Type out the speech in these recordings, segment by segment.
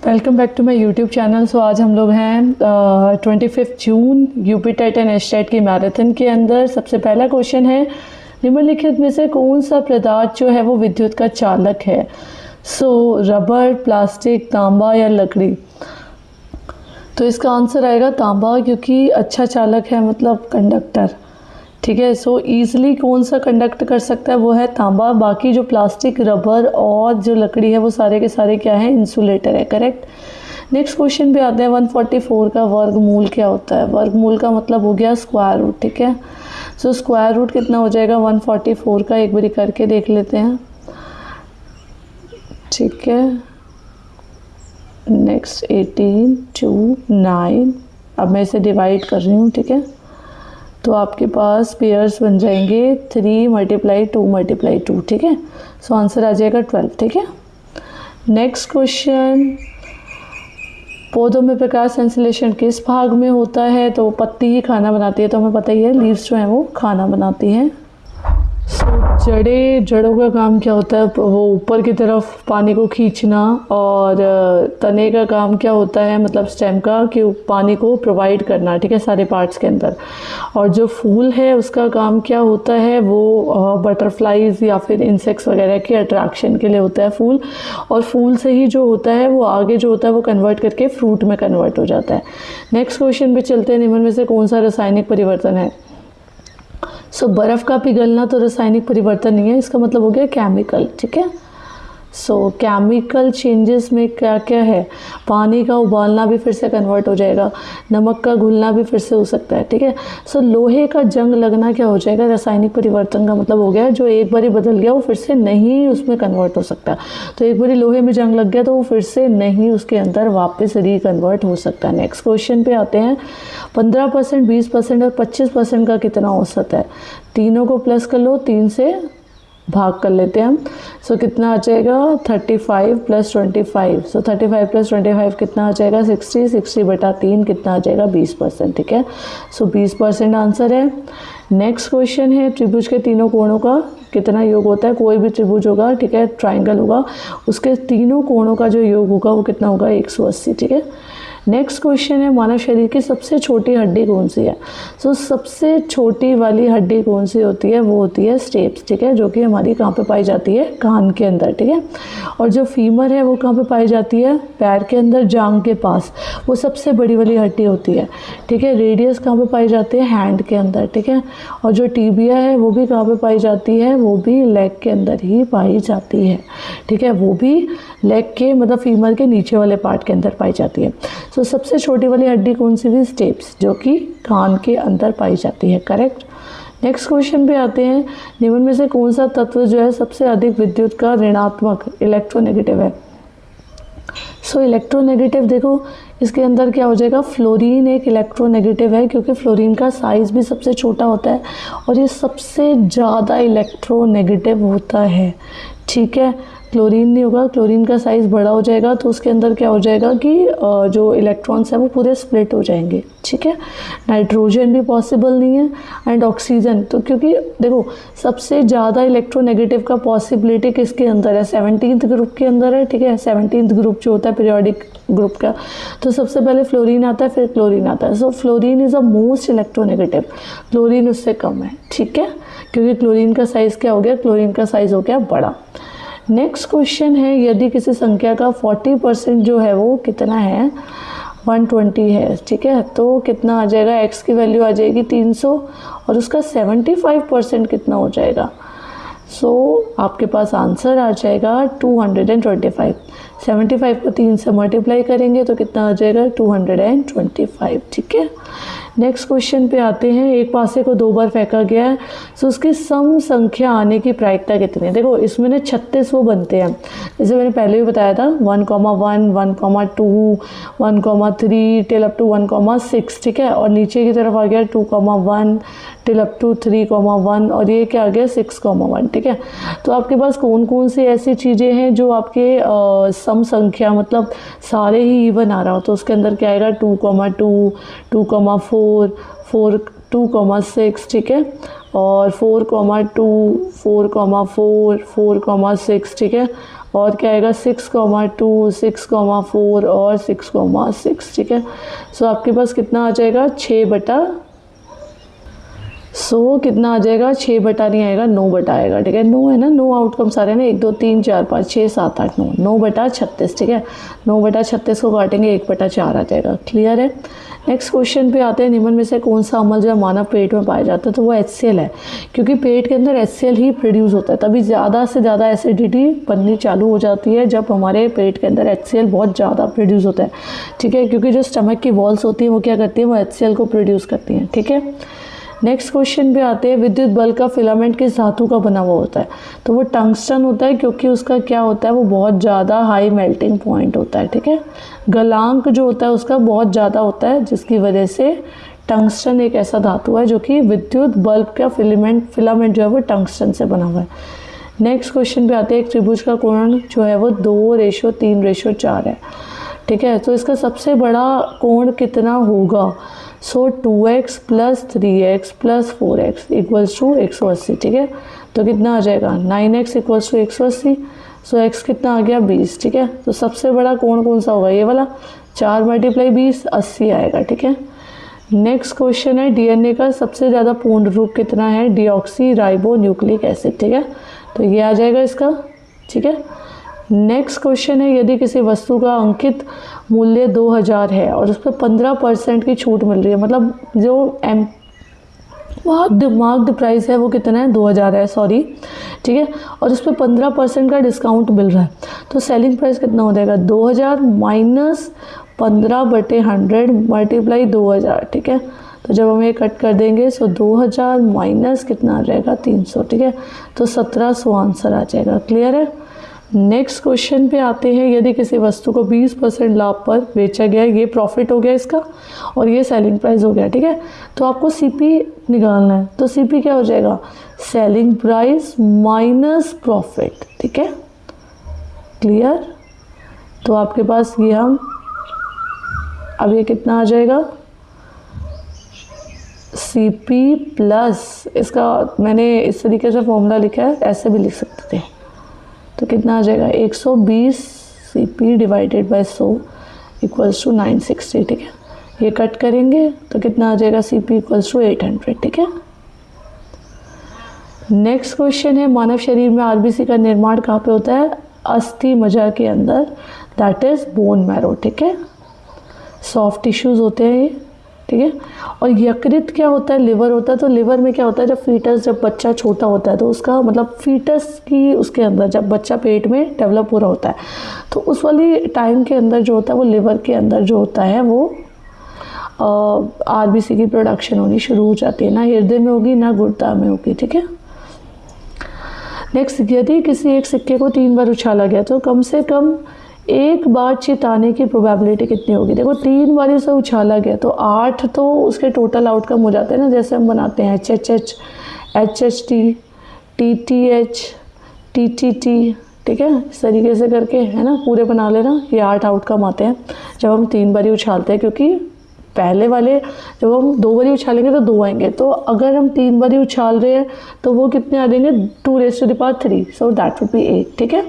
Welcome back to my YouTube channel. So आज हम लोग हैं 25 जून यूपी टेट एंड एचटेट की मैराथन के अंदर। सबसे पहला क्वेश्चन है, निम्नलिखित में से कौन सा पदार्थ जो है वो विद्युत का चालक है? सो रबर, प्लास्टिक, तांबा या लकड़ी? तो इसका आंसर आएगा तांबा, क्योंकि अच्छा चालक है, मतलब कंडक्टर। ठीक है। सो ईज़िली कौन सा कंडक्ट कर सकता है वो है तांबा। बाकी जो प्लास्टिक, रबर और जो लकड़ी है वो सारे के सारे क्या है, इंसुलेटर है। करेक्ट। नेक्स्ट क्वेश्चन पे आते हैं। 144 का वर्गमूल क्या होता है? वर्गमूल का मतलब हो गया स्क्वायर रूट। ठीक है। सो स्क्वायर रूट कितना हो जाएगा 144 का? एक बारी करके देख लेते हैं। ठीक है। नेक्स्ट 18 2 9। अब मैं इसे डिवाइड कर रही हूँ। ठीक है। तो आपके पास पेयर्स बन जाएंगे 3 × 2 × 2। ठीक है। सो आंसर आ जाएगा 12। ठीक है। नेक्स्ट क्वेश्चन, पौधों में प्रकाश संश्लेषण किस भाग में होता है? तो पत्ती ही खाना बनाती है, तो हमें पता ही है लीव्स जो है वो खाना बनाती हैं। जड़ों का काम क्या होता है? वो ऊपर की तरफ पानी को खींचना। और तने का काम क्या होता है, मतलब स्टेम का, कि पानी को प्रोवाइड करना। ठीक है, सारे पार्ट्स के अंदर। और जो फूल है उसका काम क्या होता है, वो बटरफ्लाइज या फिर इंसेक्ट्स वगैरह के अट्रैक्शन के लिए होता है फूल। और फूल से ही जो होता है वो आगे जो होता है वो कन्वर्ट करके फ्रूट में कन्वर्ट हो जाता है। नेक्स्ट क्वेश्चन पे चलते हैं। निम्न में से कौन सा रासायनिक परिवर्तन है? सो बर्फ़ का पिघलना तो रासायनिक परिवर्तन नहीं है, इसका मतलब हो गया केमिकल। ठीक है। सो केमिकल चेंजेस में क्या क्या है? पानी का उबालना भी फिर से कन्वर्ट हो जाएगा, नमक का घुलना भी फिर से हो सकता है। ठीक है। सो लोहे का जंग लगना क्या हो जाएगा? रासायनिक परिवर्तन का मतलब हो गया जो एक बारी बदल गया वो फिर से नहीं उसमें कन्वर्ट हो सकता। तो एक बारी लोहे में जंग लग गया तो वो फिर से नहीं उसके अंदर वापस रिकन्वर्ट हो सकता है। नेक्स्ट क्वेश्चन पे आते हैं। 15%, 20% और 25% का कितना औसत है? तीनों को प्लस कर लो, 3 से भाग कर लेते हैं हम। सो कितना आ जाएगा 35 + 25। सो 35 + 25 कितना आ जाएगा 60। 60/3 कितना आ जाएगा 20%। ठीक है। सो 20% आंसर है। नेक्स्ट क्वेश्चन है, त्रिभुज के तीनों कोणों का कितना योग होता है? कोई भी त्रिभुज होगा, ठीक है, ट्राइंगल होगा, उसके तीनों कोणों का जो योग होगा वो कितना होगा 180। ठीक है। नेक्स्ट क्वेश्चन है, मानव शरीर की सबसे छोटी हड्डी कौन सी है? सो सबसे छोटी वाली हड्डी कौन सी होती है? वो होती है स्टेप्स। ठीक है। जो कि हमारी कहाँ पे पाई जाती है? कान के अंदर। ठीक है। और जो फीमर है वो कहाँ पे पाई जाती है? पैर के अंदर, जांग के पास। वो सबसे बड़ी वाली हड्डी होती है। ठीक है। रेडियस कहाँ पे पाई जाती है? हैंड के अंदर। ठीक है। और जो टीबिया है वो भी कहाँ पे पाई जाती है? वो भी लेग के अंदर ही पाई जाती है। ठीक है। वो भी लेग के, मतलब फीमर के नीचे वाले पार्ट के अंदर पाई जाती है। तो सबसे छोटी वाली हड्डी कौन सी थी? स्टेप्स, जो कि कान के अंदर पाई जाती है। करेक्ट। नेक्स्ट क्वेश्चन पे आते हैं। निम्न में से कौन सा तत्व जो है सबसे अधिक विद्युत का ऋणात्मक, इलेक्ट्रोनेगेटिव है? सो इलेक्ट्रोनेगेटिव देखो, इसके अंदर क्या हो जाएगा, फ्लोरीन एक इलेक्ट्रोनेगेटिव है, क्योंकि फ्लोरीन का साइज़ भी सबसे छोटा होता है और ये सबसे ज़्यादा इलेक्ट्रोनेगेटिव होता है। ठीक है। क्लोरीन नहीं होगा, क्लोरीन का साइज़ बड़ा हो जाएगा तो उसके अंदर क्या हो जाएगा कि जो इलेक्ट्रॉन्स हैं वो पूरे स्प्लिट हो जाएंगे। ठीक है। नाइट्रोजन भी पॉसिबल नहीं है, एंड ऑक्सीजन तो, क्योंकि देखो सबसे ज़्यादा इलेक्ट्रोनेगेटिव का पॉसिबिलिटी किसके अंदर है? 17th ग्रुप के अंदर है। ठीक है। 17th ग्रुप जो होता है पीरियोडिक ग्रुप का, तो सबसे पहले फ्लोरीन आता है, फिर क्लोरीन आता है। So fluorine is a most electronegative, chlorine उससे कम है। ठीक है। क्योंकि क्लोरीन का साइज़ क्या हो गया? क्लोरीन का साइज़ हो गया बड़ा। नेक्स्ट क्वेश्चन है, यदि किसी संख्या का 40% जो है वो कितना है? 120 है। ठीक है। तो कितना आ जाएगा? x की वैल्यू आ जाएगी 300 और उसका 75% कितना हो जाएगा? सो आपके पास आंसर आ जाएगा 225। 75 को 3 से मल्टीप्लाई करेंगे तो कितना आ जाएगा 225। ठीक है। नेक्स्ट क्वेश्चन पे आते हैं। एक पासे को 2 बार फेंका गया है, सो उसकी सम संख्या आने की प्रायिकता कितनी है? देखो इसमें ना 36 वो बनते हैं, जैसे मैंने पहले भी बताया था 1,1, 1,2, 1,3 टिल अप टू 1,6। ठीक है। और नीचे की तरफ आ गया 2,1 टिल अप टू 3,1 और ये क्या आ गया 6,1। ठीक है। तो आपके पास कौन कौन सी ऐसी चीज़ें हैं जो आपके सम संख्या, मतलब सारे ही इवन आ रहा हो, तो उसके अंदर क्या आएगा 2,2, 2,4, 2,6। ठीक है। और 4,2, 4,4, 4,6। ठीक है। और क्या आएगा 6,2, 6,4 और 6,6, ठीक है। सो आपके पास कितना आ जाएगा 6 कितना आ जाएगा 6 नहीं आएगा 9 आएगा, ठीक है। 9 है ना, 9 आउटकम सारे ना, 1 2 3 4 5 6 7 8 9, 9/36, ठीक है। 9/36 को काटेंगे 1/4 आ जाएगा। क्लियर है। नेक्स्ट क्वेश्चन पे आते हैं, निम्न में से कौन सा अम्ल जो है मानव पेट में पाया जाता है, तो वो HCl है, क्योंकि पेट के अंदर HCl ही प्रोड्यूस होता है, तभी ज़्यादा से ज़्यादा एसिडिटी बननी चालू हो जाती है जब हमारे पेट के अंदर HCl बहुत ज़्यादा प्रोड्यूस होता है, ठीक है। क्योंकि जो स्टमक की वॉल्स होती हैं वो क्या करती हैं, वो HCl को प्रोड्यूस करती हैं, ठीक है। नेक्स्ट क्वेश्चन पे आते हैं, विद्युत बल्ब का फिलामेंट किस धातु का बना हुआ होता है, तो वो टंगस्टन होता है, क्योंकि उसका क्या होता है, वो बहुत ज़्यादा हाई मेल्टिंग पॉइंट होता है, ठीक है। गलांक जो होता है उसका बहुत ज़्यादा होता है, जिसकी वजह से टंगस्टन एक ऐसा धातु है जो कि विद्युत बल्ब का फिलामेंट जो है वो टंगस्टन से बना हुआ है। नेक्स्ट क्वेश्चन पे आते हैं, एक त्रिभुज का कोण जो है वो 2:3:4 है, ठीक है। तो इसका सबसे बड़ा कोण कितना होगा, सो 2x + 3x + 4x = 180, ठीक है। तो कितना आ जाएगा 9x = 180, सो x कितना आ गया 20, ठीक है। तो सबसे बड़ा कोण कौन सा होगा, ये वाला, 4 × 20 80 आएगा, ठीक है। नेक्स्ट क्वेश्चन है, डीएनए का सबसे ज़्यादा पूर्ण रूप कितना है, डीऑक्सी एसिड, ठीक है। तो ये आ जाएगा इसका, ठीक है। नेक्स्ट क्वेश्चन है, यदि किसी वस्तु का अंकित मूल्य 2000 है और उस पर 15% की छूट मिल रही है, मतलब जो मार्क्ड प्राइस है वो कितना है 2000 है, सॉरी, ठीक है, और उस पर 15% का डिस्काउंट मिल रहा है, तो सेलिंग प्राइस कितना हो जाएगा 2000 - 15/100 × 2000, ठीक है। तो जब हम ये कट कर देंगे सो 2000 माइनस कितना आ जाएगा 300, ठीक है। तो 1700 आंसर आ जाएगा। क्लियर है। नेक्स्ट क्वेश्चन पे आते हैं, यदि किसी वस्तु को 20% लाभ पर बेचा गया, ये प्रॉफिट हो गया इसका और ये सेलिंग प्राइस हो गया, ठीक है। तो आपको सीपी निकालना है, तो सीपी क्या हो जाएगा, सेलिंग प्राइस माइनस प्रॉफिट, ठीक है। क्लियर। तो आपके पास ये हम अब ये कितना आ जाएगा, सीपी प्लस, इसका मैंने इस तरीके से फॉर्मूला लिखा है, ऐसे भी लिख सकते थे, तो कितना आ जाएगा 120 CP / 100 = 960, ठीक है। ये कट करेंगे तो कितना आ जाएगा CP = 800, ठीक है। नेक्स्ट क्वेश्चन है, मानव शरीर में RBC का निर्माण कहाँ पे होता है, अस्थि मज्जा के अंदर, दैट इज बोन मैरो, ठीक है। सॉफ्ट टिश्यूज होते हैं ये, ठीक है। और यकृत क्या होता है, लिवर होता है। तो लिवर में क्या होता है, जब बच्चा छोटा होता है तो उसका मतलब फीटस की उसके अंदर जब बच्चा पेट में डेवलप हो रहा होता है तो उस वाली टाइम के अंदर जो होता है वो लिवर के अंदर जो होता है वो RBC की प्रोडक्शन होनी शुरू हो जाती है, ना हृदय में होगी ना गुर्दा में होगी, ठीक है। नेक्स्ट, यदि किसी एक सिक्के को 3 बार उछाला गया तो कम से कम एक बार चित आने की प्रोबेबिलिटी कितनी होगी। देखो 3 बार इसे उछाला गया तो 8 तो उसके टोटल आउटकम हो जाते हैं ना, जैसे हम बनाते हैं HHH, HHT, TTH, TTT, ठीक है, इस तरीके से करके, है ना, पूरे बना लेना। ये 8 आउटकम आते हैं जब हम 3 बार उछालते हैं, क्योंकि पहले वाले जब हम 2 बार उछालेंगे तो 2 आएंगे, तो अगर हम 3 बार उछाल रहे हैं तो वो कितने आ जाएंगे 2⁻3, सो दैट वुड बी 8, ठीक है।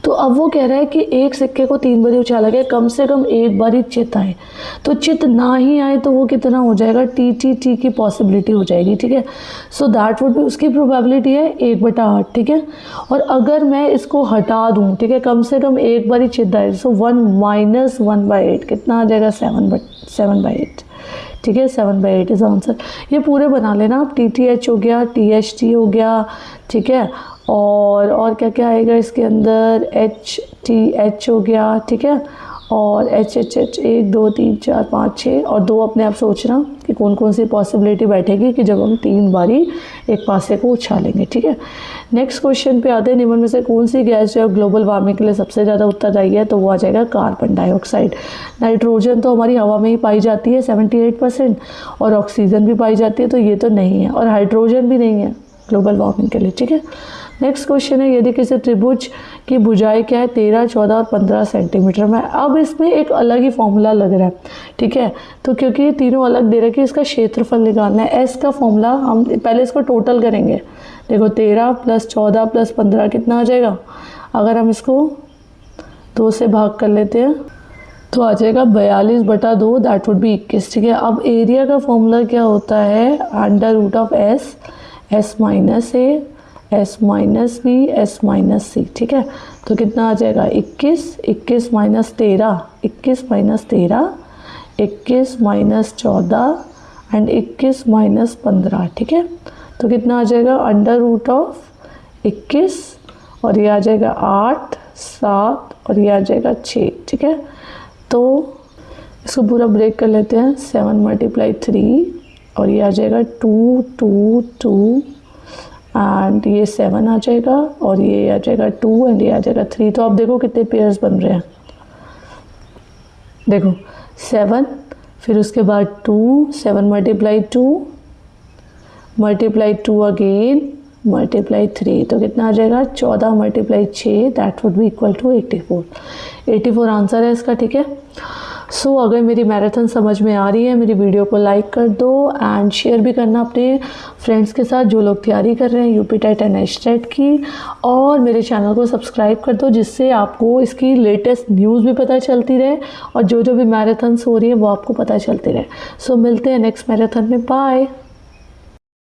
तो अब वो कह रहा है कि एक सिक्के को 3 बार उछाला गया, कम से कम एक बार ही चित आए, तो चित ना ही आए तो वो कितना हो जाएगा, TTT की पॉसिबिलिटी हो जाएगी, ठीक है। सो दैट वुड बी, उसकी प्रोबेबिलिटी है 1/8, ठीक है। और अगर मैं इसको हटा दूं, ठीक है, कम से कम एक बार ही चित आए, सो 1 - 1/8 कितना आ जाएगा 7/8, ठीक है। 7/8 इज आंसर। ये पूरे बना लेना आप, TTH हो गया, THT हो गया, ठीक है, और क्या क्या आएगा इसके अंदर, HTH हो गया, ठीक है, और HHH 1 2 3 4 5 6 और 2 अपने आप सोचना कि कौन कौन सी पॉसिबिलिटी बैठेगी कि जब हम 3 बारी एक पासे को उछालेंगे, ठीक है। नेक्स्ट क्वेश्चन पे आते हैं, निम्न में से कौन सी गैस जो है ग्लोबल वार्मिंग के लिए सबसे ज़्यादा उत्तरदायी है, तो वो आ जाएगा कार्बन डाइऑक्साइड। नाइट्रोजन तो हमारी हवा में ही पाई जाती है 78%, और ऑक्सीजन भी पाई जाती है, तो ये तो नहीं है, और हाइड्रोजन भी नहीं है ग्लोबल वार्मिंग के लिए, ठीक है। नेक्स्ट क्वेश्चन है, यदि किसी त्रिभुज की भुजाएं क्या है 13, 14 और 15 सेंटीमीटर में। अब इसमें एक अलग ही फॉर्मूला लग रहा है, ठीक है, तो क्योंकि ये तीनों अलग दे रखे, इसका क्षेत्रफल निकालना है। एस का फॉर्मूला हम पहले इसको टोटल करेंगे, देखो 13 + 14 + 15 कितना आ जाएगा अगर हम इसको 2 से भाग कर लेते हैं तो आ जाएगा 42/2, दैट वुड बी 21। ठीक है, अब एरिया का फॉर्मूला क्या होता है, under root of S minus A, S minus B, S minus C. ठीक है, तो कितना आ जाएगा 21 minus 13, 21 minus 13, 21 minus 14 and 21 minus 15। ठीक है, तो कितना आ जाएगा अंडर रूट ऑफ 21 और ये आ जाएगा 8, 7 और ये आ जाएगा 6। ठीक है, तो इसको पूरा ब्रेक कर लेते हैं, 7 × 3 और ये आ जाएगा 2, 2, 2 एंड ये 7 आ जाएगा और ये आ जाएगा 2 एंड ये आ जाएगा 3। तो आप देखो कितने पेयर्स बन रहे हैं, देखो 7, फिर उसके बाद 2, 7 × 2 अगेन मल्टीप्लाई 3, तो कितना आ जाएगा 14 × 6, that would be equal to 84। 84 answer है इसका। ठीक है, सो अगर मेरी मैराथन समझ में आ रही है, मेरी वीडियो को लाइक कर दो एंड शेयर भी करना अपने फ्रेंड्स के साथ जो लोग तैयारी कर रहे हैं यूपी टेट एंड एचटेट की, और मेरे चैनल को सब्सक्राइब कर दो जिससे आपको इसकी लेटेस्ट न्यूज़ भी पता चलती रहे और जो भी मैराथन्स हो रही है वो आपको पता चलती रहे। सो मिलते हैं नेक्स्ट मैराथन में, बाय।